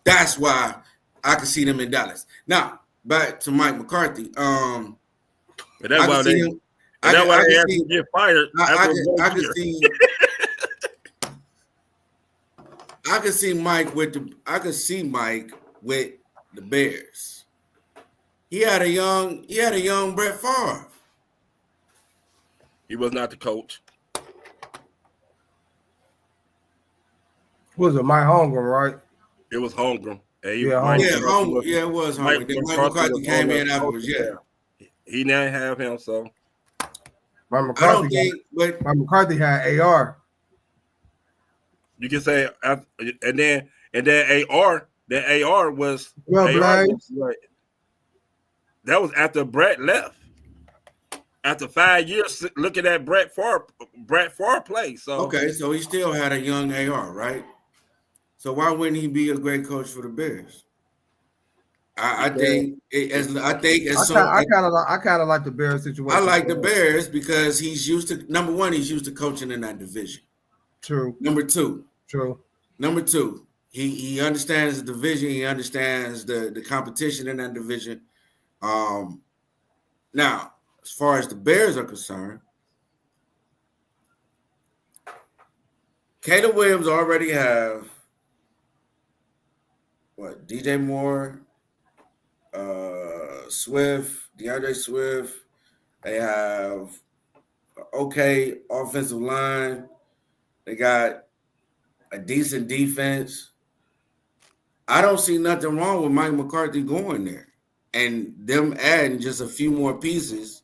That's why I can see them in Dallas. Now, back to Mike McCarthy. And that's why they have to get fired. I can see Mike with the Bears. He had a young Brett Favre. He was not the coach. Was it Mike Holmgren, right? It was Holmgren. It was Holmgren. Then Mike McCarthy came in afterwards. Yeah, he didn't have him. So Mike McCarthy had AR. You can say, and then AR. The AR was that was after Brett left. After 5 years, looking at Brett Favre play. So okay, so he still had a young AR, right? So why wouldn't he be a great coach for the Bears? I kind of like the Bears situation. I like the Bears because he's used to coaching in that division. True. Number two, he understands the division. He understands the competition in that division. Now, as far as the Bears are concerned, Caleb Williams already have DJ Moore, DeAndre Swift. They have an okay offensive line. They got a decent defense. I don't see nothing wrong with Mike McCarthy going there and them adding just a few more pieces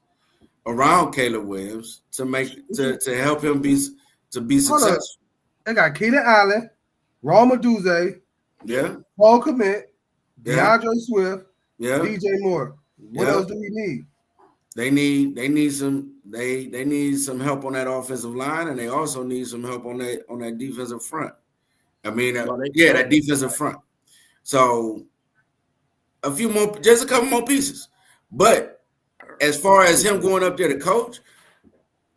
around Caleb Williams to help him be successful. They got Keenan Allen, Rome Odunze, Paul Kmet, DeAndre Swift, DJ Moore. What else do we need? They need some help on that offensive line, and they also need some help on that defensive front. I mean, that defensive front. So a couple more pieces. But as far as him going up there to coach,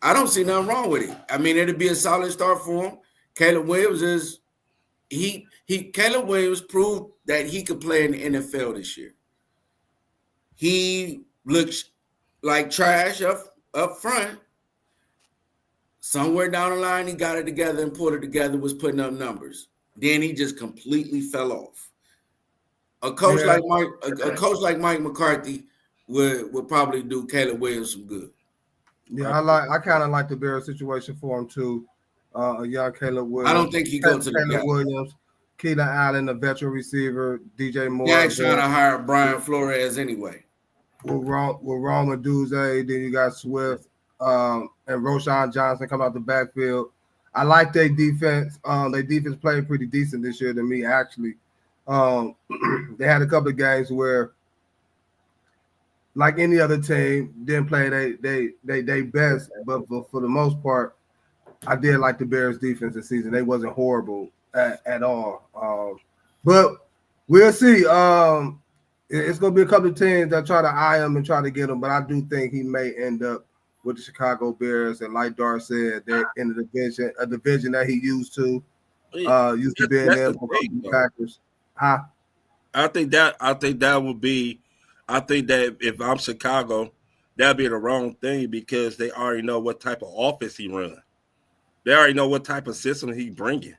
I don't see nothing wrong with it. I mean, it'd be a solid start for him. Caleb Williams Caleb Williams proved that he could play in the NFL this year. He looks like trash up front. Somewhere down the line, he got it together and pulled it together, was putting up numbers. Then he just completely fell off. A coach Yeah. like Mike McCarthy would probably do Caleb Williams some good. Yeah, I kind of like the Bears situation for him too. A young Caleb Williams. I don't think he goes to the Caleb gap. Williams, Keenan Allen, a veteran receiver, DJ Moore. Yeah, he's trying to hire Brian Flores anyway. With Roman Duze, then you got Swift and Roshan Johnson come out the backfield. I like their defense. Their defense played pretty decent this year to me, actually. They had a couple of games where, like any other team, didn't play they best, but for the most part, I did like the Bears defense this season. They wasn't horrible at all. But we'll see. It's going to be a couple of teams that try to eye him and try to get him, but I do think he may end up with the Chicago Bears. And like Dar said, they're in a division that he used to be in there for the Packers. Huh? I think that would be. I think that if I'm Chicago, that'd be the wrong thing because they already know what type of offense he runs. They already know what type of system he's bringing.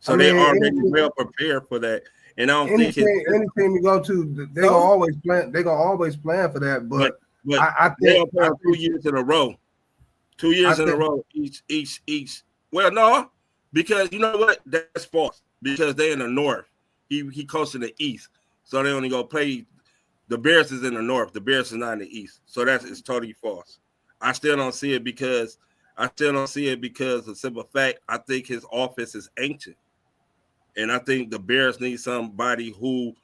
So they already well prepared for that. And I don't think any team you go to, they're gonna always plan. They're gonna always plan for that. But I think 2 years in a row. 2 years in a row, each. Well, no, because you know what? That's false. Because they're in the north. He coached in the east. So they only go play. The Bears is in the north. The Bears is not in the east. So it's totally false. I still don't see it because of the simple fact I think his offense is ancient. And I think the Bears need somebody who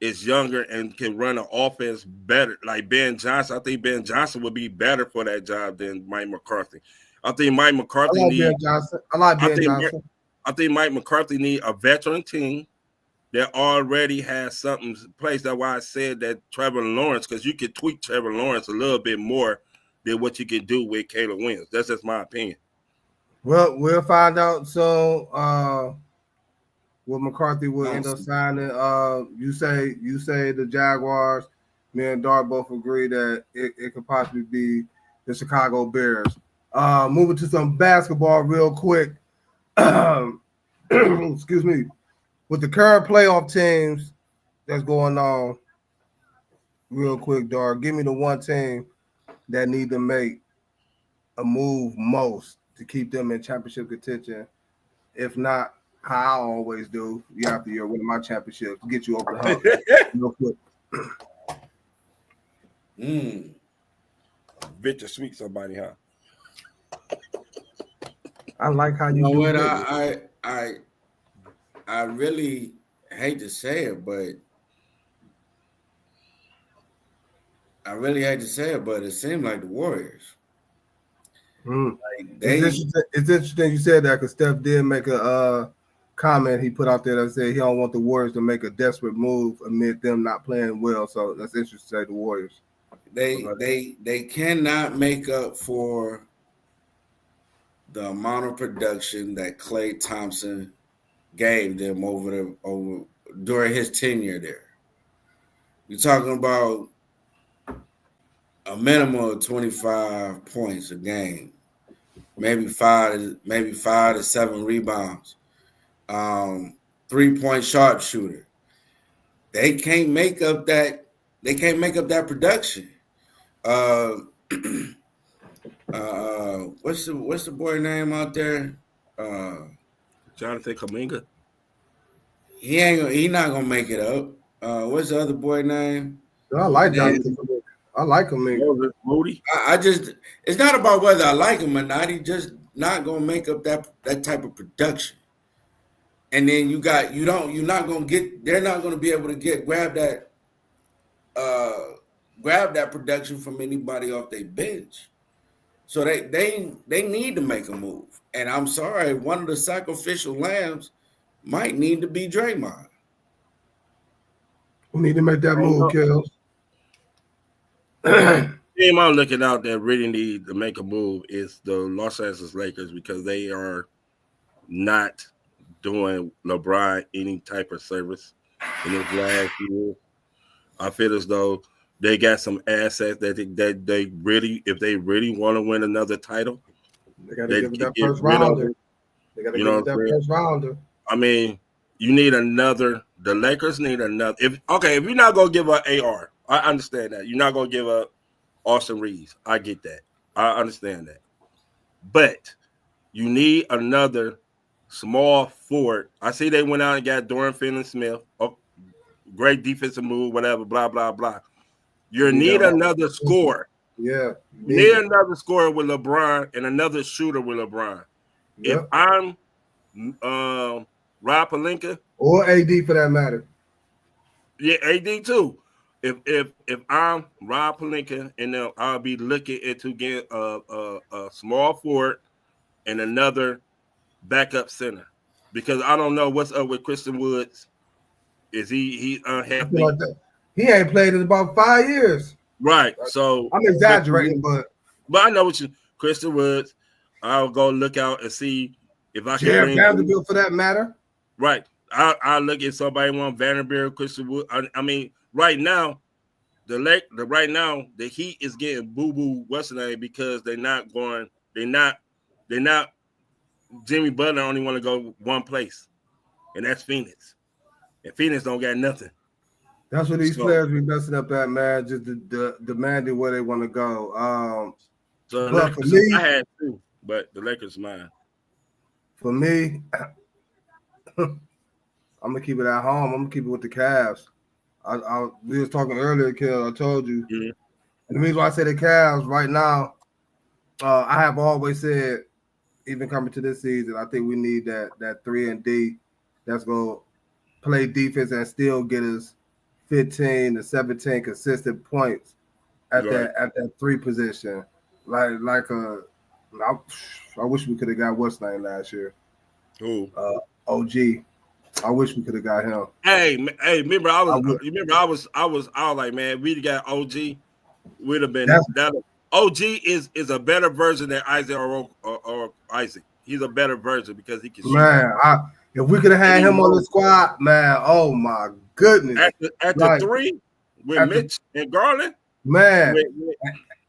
is younger and can run an offense better. Like Ben Johnson. I think Ben Johnson would be better for that job than Mike McCarthy. I think Mike McCarthy Ben Johnson. I like Ben Johnson. I think Mike McCarthy need a veteran team that already has something in place. That's why I said that Trevor Lawrence, because you can tweak Trevor Lawrence a little bit more than what you can do with Caleb Williams. That's just my opinion. Well, we'll find out soon. What McCarthy will end up signing. You say the Jaguars. Me and Dart both agree that it could possibly be the Chicago Bears. Moving to some basketball real quick. Excuse me. With the current playoff teams that's going on, real quick, Dart, give me the one team that need to make a move most to keep them in championship contention. If not, how I always do, year after year, winning my championship to get you over the hump. Real quick. Victor Sweet somebody, huh? I like how you know do what it. I really hate to say it, but it seemed like the Warriors. Like it's interesting you said that because Steph did make a comment he put out there that said he don't want the Warriors to make a desperate move amid them not playing well. So that's interesting to say the Warriors. They cannot make up for the amount of production that Klay Thompson gave them over during his tenure there. You're talking about a minimum of 25 points a game, maybe 5 to 7 rebounds, 3-point sharpshooter. They can't make up that. They can't make up that production. What's the boy name out there? Jonathan Kuminga. He not gonna make it up. What's the other boy name? I like Jonathan. I like him. Moody. It's not about whether I like him or not. He just not gonna make up that type of production. And then they're not gonna be able to grab that production from anybody off their bench. So they need to make a move. And I'm sorry, one of the sacrificial lambs might need to be Draymond. We need to make that move, Kellz. Team I'm looking out that really need to make a move is the Los Angeles Lakers because they are not doing LeBron any type of service in his last year. I feel as though They got some assets that they really, if they really want to win another title, They got to they give it can that get first rid of rounder. it. They got to You give know it what I'm that saying? first rounder. I mean, you need another. The Lakers need another. If you're not gonna give up AR, I understand that. You're not gonna give up Austin Reeves. I get that. I understand that. But you need another small forward. I see they went out and got Dorian Finney-Smith. Oh, great defensive move, whatever, blah, blah, blah. You need another scorer. Yeah. You need another scorer with LeBron and another shooter with LeBron. Yep. If I'm Rob Pelinka, or AD for that matter. yeah, AD too. If I'm Rob Pelinka, and then I'll be looking into getting a small forward and another backup center, because I don't know what's up with Christian Woods. Is he unhealthy? Like that. He ain't played in about 5 years. Right. So I'm exaggerating, but I know what you, Christian Woods. I'll go look out and see if I can Jared bring Vanderbilt for that matter. Right. I'll look at somebody want Vanderbilt, Christian Wood. I mean, right now, the Heat is getting boo-boo what's the name, because they're not Jimmy Butler only want to go one place, and that's Phoenix. And Phoenix don't got nothing. That's what these players be messing up at, man. Just demanding where they want to go. But for me, I had two, but the Lakers mine. For me, I'm gonna keep it at home. I'm gonna keep it with the Cavs. We was talking earlier, Kellz. I told you. Mm-hmm. And the reason why I say the Cavs right now, I have always said, even coming to this season, I think we need that 3-and-D that's gonna play defense and still get us 15 to 17 consistent points at that 3 position. I wish we could have got what's name last year. Who? OG. I wish we could have got him. Hey, remember I was like, man, we got OG, would have been that. OG is a better version than Isaac or Isaac. He's a better version because he can shoot. Man, if we could have had him on the squad, man, oh my goodness. At the 3 with Mitch and Garland, man,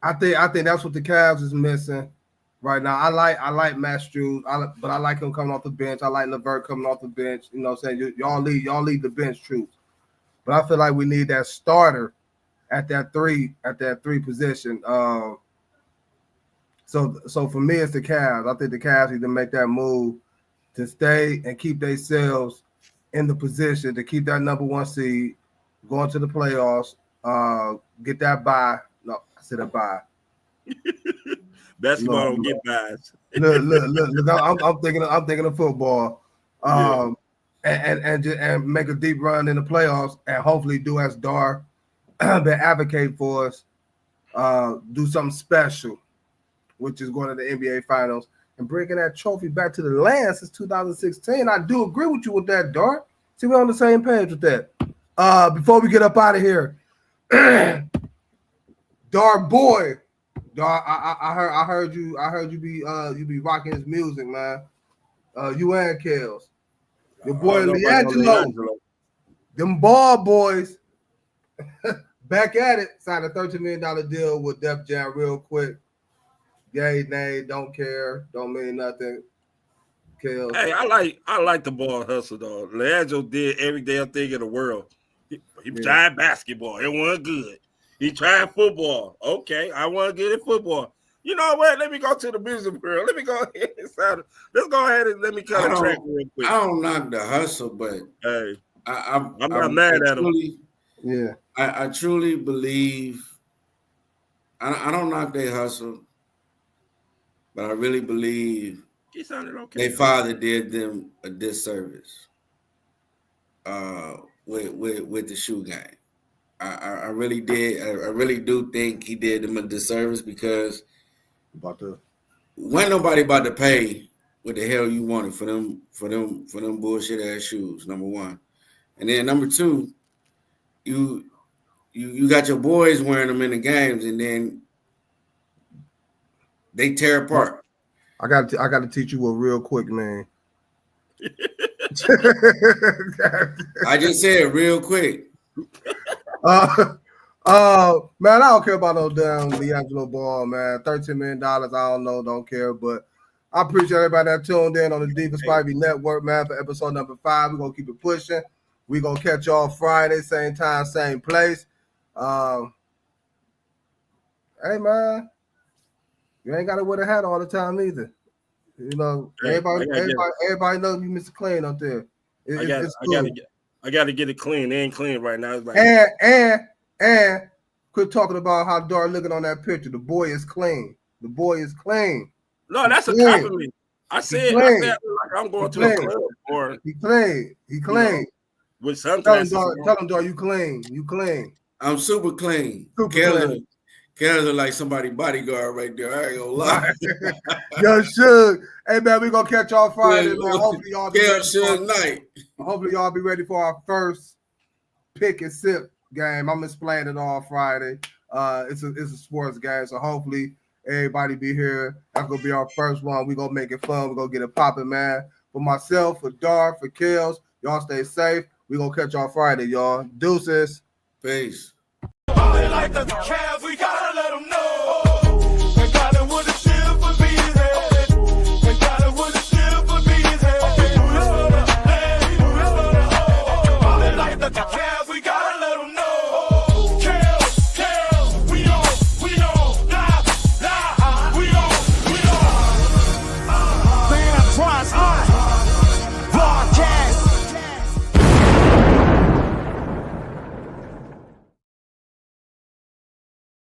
I think that's what the Cavs is missing right now. I like Matt Struz, but I like him coming off the bench. I like LeVert coming off the bench. You know what I'm saying? Y'all lead the bench troops. But I feel like we need that starter at that 3 position. So for me, it's the Cavs. I think the Cavs need to make that move to stay and keep themselves in the position to keep that number 1 seed, going to the playoffs, get that bye. No, I said a bye. Basketball don't get buys. Look, I'm thinking of football. And make a deep run in the playoffs, and hopefully do as Dar been advocate for us, do something special, which is going to the NBA Finals and bringing that trophy back to the land since 2016. I do agree with you with that, Dar. See, we're on the same page with that. Before we get up out of here, Dar boy, Dar, I heard you be rocking his music, man. You and Kellz. Your boy LiAngelo. Them Ball boys back at it. Signed a $13 million deal with Def Jam real quick. Yay, nay, don't care, don't mean nothing. Kellz. Hey, I like the Ball hustle though. LiAngelo did every damn thing in the world. He tried basketball, it wasn't good. He tried football. Okay, I want to get in football. You know what? Let me go to the business world. Let me go ahead and let's go ahead and let me cut a track real quick. I don't knock the hustle, but hey, I'm not mad at him. Yeah, I truly believe. I don't knock their hustle, but I really believe he sounded okay. Their father did them a disservice with the shoe game. I really did. I really do think he did them a disservice because wasn't nobody about to pay what the hell you wanted for them bullshit ass shoes. Number one, and then number two, you got your boys wearing them in the games, and then they tear apart. I got to teach you a real quick, man. I just said real quick. Man, I don't care about no damn LiAngelo Ball, man. $13 million, I don't know, don't care. But I appreciate everybody that tuned in on the Diva Spivey Network, man, for episode number 5. We're gonna keep it pushing. We're gonna catch y'all Friday, same time, same place. Hey man, you ain't gotta wear the hat all the time either. You know, Hey, everybody knows you Mr. Clean up there. It's cool. I gotta get it clean. It ain't clean right now. It's like, and quit talking about how dark looking on that picture. The boy is clean. The boy is clean. no, that's a compliment. I said like I'm going to a club or he clean. He clean. With sometimes tell him, dog, you clean. You clean. I'm super clean. Kellz are like somebody bodyguard right there. I ain't gonna lie. Yo, Suge. Hey man, we gonna catch y'all Friday, man. Hopefully y'all be ready hopefully y'all be ready for our first pick and sip game. I'm explaining it all Friday. It's a sports game, so hopefully everybody be here. That's gonna be our first one. We gonna make it fun. We gonna get it popping, man. For myself, for Dar, for Kellz, y'all stay safe. We gonna catch y'all Friday, y'all. Deuces. Peace. Like the Cavs, we got